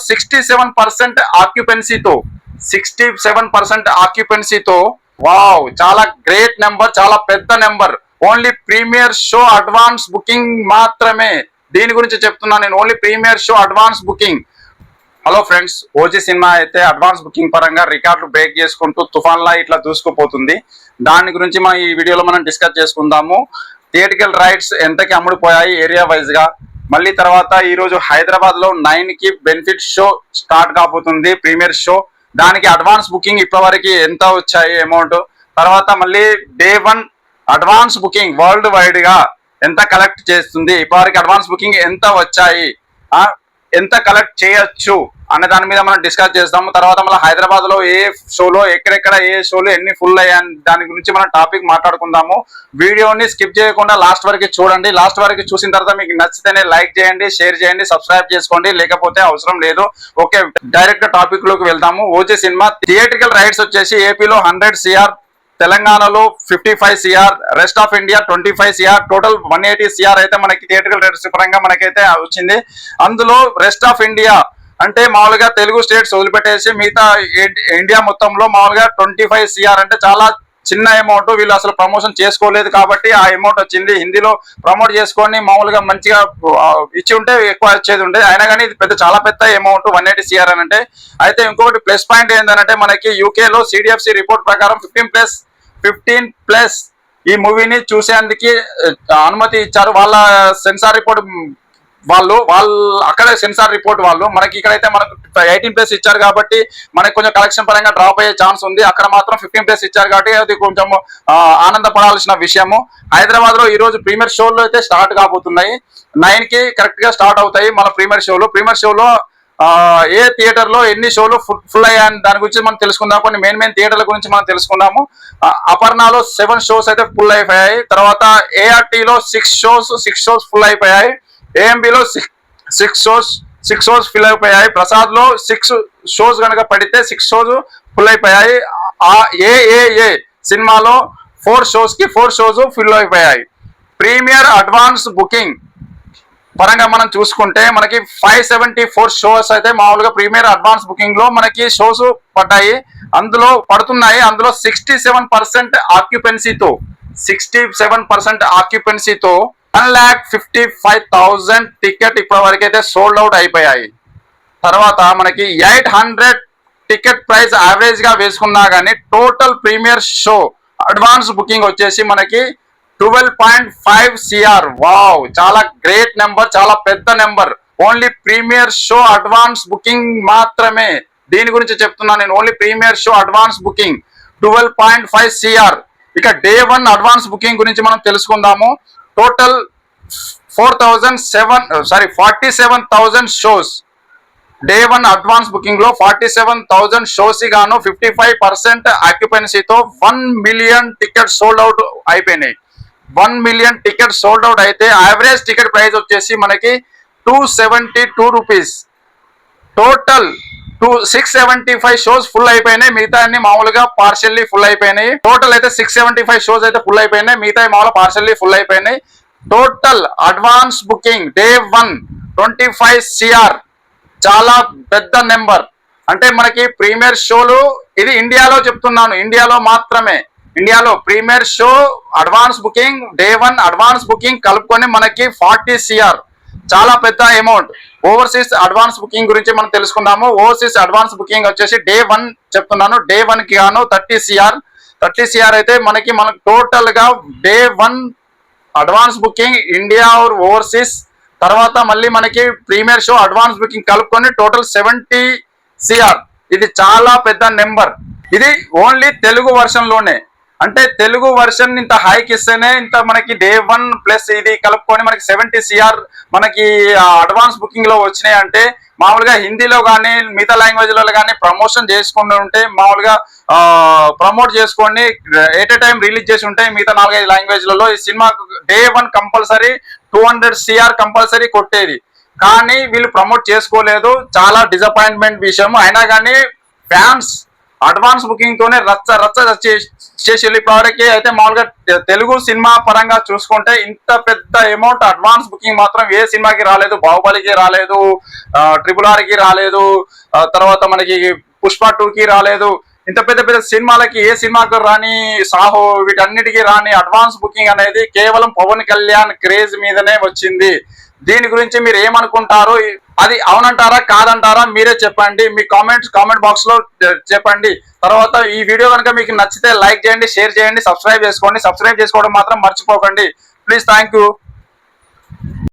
67% ఆక్యుపెన్సీతో 67% ఆక్యుపెన్సీతో wow, చాలా great number, చాలా పెద్ద number. Only premier show advance booking మాత్రమే. దీని గురించి చెప్తున్నాను నేను, only premier show advance booking. Hello friends, OG cinema అయితే అడ్వాన్స్ బుకింగ్ పరంగా రికార్డులు బ్రేక్ చేసుకుంటూ తుఫాన్లా ఇట్లా దూసుకుపోతుంది. దాని గురించి మనం ఈ వీడియోలో మనం డిస్కస్ చేసుకుందాము. థియేటికల్ రైట్స్ ఎంతకి అమ్ముడుపోయాయి ఏరియా వైజ్ గా. మళ్ళీ తర్వాత ఈ రోజు హైదరాబాద్ లో 9 కి బెనిఫిట్ షో స్టార్ట్ కాబోతుంది, ప్రీమియర్ షో. దానికి అడ్వాన్స్ బుకింగ్ ఇప్పటివరకు ఎంత వచ్చాయి అమౌంట్, తర్వాత మళ్ళీ day 1 advance booking world wide గా ఎంత కలెక్ట్ చేస్తుంది, ఇప్పటివరకు అడ్వాన్స్ బుకింగ్ ఎంత వచ్చాయి, ఎంత కలెక్ట్ చేయొచ్చు అనే దాని మీద మనం డిస్కస్ చేస్తాము. తర్వాత మళ్ళీ హైదరాబాద్ లో ఏ షోలో ఎక్కడెక్కడ ఏ షోలు ఎన్ని ఫుల్ అయ్యాయి దాని గురించి మనం టాపిక్ మాట్లాడుకుందాము. వీడియోని స్కిప్ చేయకుండా లాస్ట్ వరకు చూడండి. లాస్ట్ వరకు చూసిన తర్వాత మీకు నచ్చితేనే లైక్ చేయండి, షేర్ చేయండి, సబ్స్క్రైబ్ చేసుకోండి, లేకపోతే అవసరం లేదు. ఓకే, డైరెక్ట్ టాపిక్ లోకి వెళ్దాము. ఓజీ సినిమా థియేటికల్ రైట్స్ వచ్చేసి ఏపీలో 100 CR, తెలంగాణలో 55 CR, rest of India 25 CR, total 180 CR అయితే మనకి థియేటికల్ రైట్స్ పరంగా మనకైతే వచ్చింది. అందులో రెస్ట్ ఆఫ్ ఇండియా అంటే మామూలుగా తెలుగు స్టేట్స్ వదిలిపెట్టేసి మిగతా ఇండియా మొత్తంలో మామూలుగా 25 CR అంటే చాలా చిన్న అమౌంట్. వీళ్ళు అసలు ప్రమోషన్ చేసుకోలేదు కాబట్టి ఆ అమౌంట్ వచ్చింది. హిందీలో ప్రమోట్ చేసుకొని మామూలుగా మంచిగా ఇచ్చి ఉంటే ఎక్కువ వచ్చేది ఉంటే, అయినా కానీ ఇది చాలా పెద్ద అమౌంట్ 180 CR అని అంటే. అయితే ఇంకొకటి ప్లస్ పాయింట్ ఏంటంటే మనకి యూకేలో CDFC రిపోర్ట్ ప్రకారం 15+ ఈ మూవీని చూసేందుకు అనుమతి ఇచ్చారు. వాళ్ళ సెన్సార్ రిపోర్ట్ వాళ్ళు అక్కడే సెన్సార్ రిపోర్ట్ వాళ్ళు. మనకి ఇక్కడైతే మనకు 18+ ఇచ్చారు కాబట్టి మనకి కొంచెం కలెక్షన్ పరంగా డ్రాప్ అయ్యే ఛాన్స్ ఉంది. అక్కడ మాత్రం 15+ ఇచ్చారు కాబట్టి అది కొంచెం ఆనందపడాల్సిన విషయము. హైదరాబాద్ లో ఈ రోజు ప్రీమియర్ షోలు అయితే స్టార్ట్ కాబోతున్నాయి. 9 కి కరెక్ట్ గా స్టార్ట్ అవుతాయి మన ప్రీమియర్ షోలో. ఏ థియేటర్ లో ఎన్ని షోలు ఫుల్ అయ్యాయని దాని గురించి మనం తెలుసుకుందాం. కొన్ని మెయిన్ థియేటర్ల గురించి మనం తెలుసుకుందాము. అపర్ణలో 7 షోస్ అయితే ఫుల్ అయిపోయాయి. తర్వాత ART లో 6 షోస్ ఫుల్ అయిపోయాయి. AMB లో 6 షోస్ ఫుల్ అయిపోయాయి. ప్రసాద్ లో 6 షోస్ కనుక పడితే 6 షోస్ ఫుల్ అయిపోయాయి. AAA సినిమాలో 4 షోస్ ఫుల్ అయిపోయాయి. ప్రీమియర్ అడ్వాన్స్ బుకింగ్ పరంగా మనం చూసుకుంటే మనకి 574 షోస్ అయితే మామూలుగా ప్రీమియర్ అడ్వాన్స్ బుకింగ్ లో మనకి షోస్ పడ్డాయి. అందులో 67% ఆక్యుపెన్సీతో 1,55,000 టికెట్ ఇప్పటి వరకు అయితే సోల్డ్ అవుట్ అయిపోయాయి. తర్వాత మనకి 800 టికెట్ ప్రైస్ యావరేజ్ గా వేసుకున్నా కానీ total premier show advance booking వచ్చేసి మనకి 12.5 CR. వావ్, చాలా గ్రేట్ నెంబర్, చాలా పెద్ద number. Only premier show advance booking మాత్రమే. దీని గురించి చెప్తున్నాను నేను, only premier show advance booking 12.5 CR. ఇక డే 1 అడ్వాన్స్ బుకింగ్ గురించి మనం తెలుసుకుందాము. Total 47,000 shows. Day 1 advance booking లో 47,000 షోస్ గాను 55% ఆక్యుపెన్సీతో 1 మిలియన్ టికెట్ సోల్డ్ అవుట్ అయిపోయినాయి. 1 మిలియన్ టికెట్ సోల్డ్ అవుట్ అయితే యావరేజ్ టికెట్ ప్రైస్ వచ్చేసి మనకి 272 రూపీస్. టోటల్ 675 షోస్ ఫుల్ అయిపోయినాయి. మిగతా అన్ని మామూలుగా పార్షియల్లీ ఫుల్ అయిపోయినాయి. టోటల్ అయితే 675 షోస్ అయితే ఫుల్ అయిపోయినాయి. మిగతా మామూలుగా పార్షియల్లీ ఫుల్ అయిపోయినాయి. Total advance booking day 1 25 CR. చాలా పెద్ద నెంబర్. అంటే మనకి ప్రీమియర్ షోలు, ఇది ఇండియాలో చెప్తున్నాను, ఇండియాలో మాత్రమే. ఇండియాలో premier show advance booking day 1 advance booking కలుపుకొని మనకి 40 CR. చాలా పెద్ద అమౌంట్. ఓవర్సీస్ అడ్వాన్స్ బుకింగ్ గురించి మనం తెలుసుకుందాము. ఓవర్సీస్ అడ్వాన్స్ బుకింగ్ వచ్చేసి డే 1 చెప్తున్నాను, డే 1 కి గాను 30 CR అయితే మనకి టోటల్ గా day 1 advance booking India or overseas. తర్వాత మళ్ళీ మనకి ప్రీమియర్ షో అడ్వాన్స్ బుకింగ్ కలుపుకొని టోటల్ 70 CR. ఇది చాలా పెద్ద నెంబర్. ఇది ఓన్లీ తెలుగు వర్షన్ లోనే. అంటే తెలుగు వర్షన్ ఇంత హైక్ ఇస్తేనే ఇంత మనకి డే 1 ప్లస్ ఇది కలుపుకొని మనకి 70 CR మనకి అడ్వాన్స్ బుకింగ్ లో వచ్చినాయి. అంటే మామూలుగా హిందీలో కానీ మిగతా లాంగ్వేజ్ లో కానీ ప్రమోషన్ చేసుకుని ఉంటే, మామూలుగా ప్రమోట్ చేసుకొని ఎట్ ఏ టైం రిలీజ్ చేసి ఉంటే మిగతా 4-5 లాంగ్వేజ్లలో ఈ cinema day 1 compulsory 200 CR compulsory కొట్టేది. కానీ వీళ్ళు ప్రమోట్ చేసుకోలేదు. చాలా డిసప్పాయింట్మెంట్ విషయం. అయినా కానీ ఫ్యాన్స్ అడ్వాన్స్ బుకింగ్ తోనే రచ్చ రచ్చ చేసి వెళ్ళిపోవడానికి అయితే మామూలుగా తెలుగు సినిమా పరంగా చూసుకుంటే ఇంత పెద్ద అమౌంట్ అడ్వాన్స్ బుకింగ్ మాత్రం ఏ సినిమాకి రాలేదు. బాహుబలికి రాలేదు, RRR కి రాలేదు, తర్వాత మనకి పుష్ప 2కి రాలేదు. ఇంత పెద్ద పెద్ద సినిమాలకి ఏ సినిమాకు రాని, సాహో వీటన్నిటికీ రాని అడ్వాన్స్ బుకింగ్ అనేది కేవలం పవన్ కళ్యాణ్ క్రేజ్ మీదనే వచ్చింది. దీని గురించి మీరు ఏమనుకుంటారు? అది అవునంటారా కాదంటారా మీరే చెప్పండి. మీ కామెంట్ బాక్స్ లో చెప్పండి. తర్వాత ఈ వీడియో కనుక మీకు నచ్చితే లైక్ చేయండి, షేర్ చేయండి, సబ్స్క్రైబ్ చేసుకోండి. సబ్స్క్రైబ్ చేసుకోవడం మాత్రం మర్చిపోకండి ప్లీజ్. Thank you.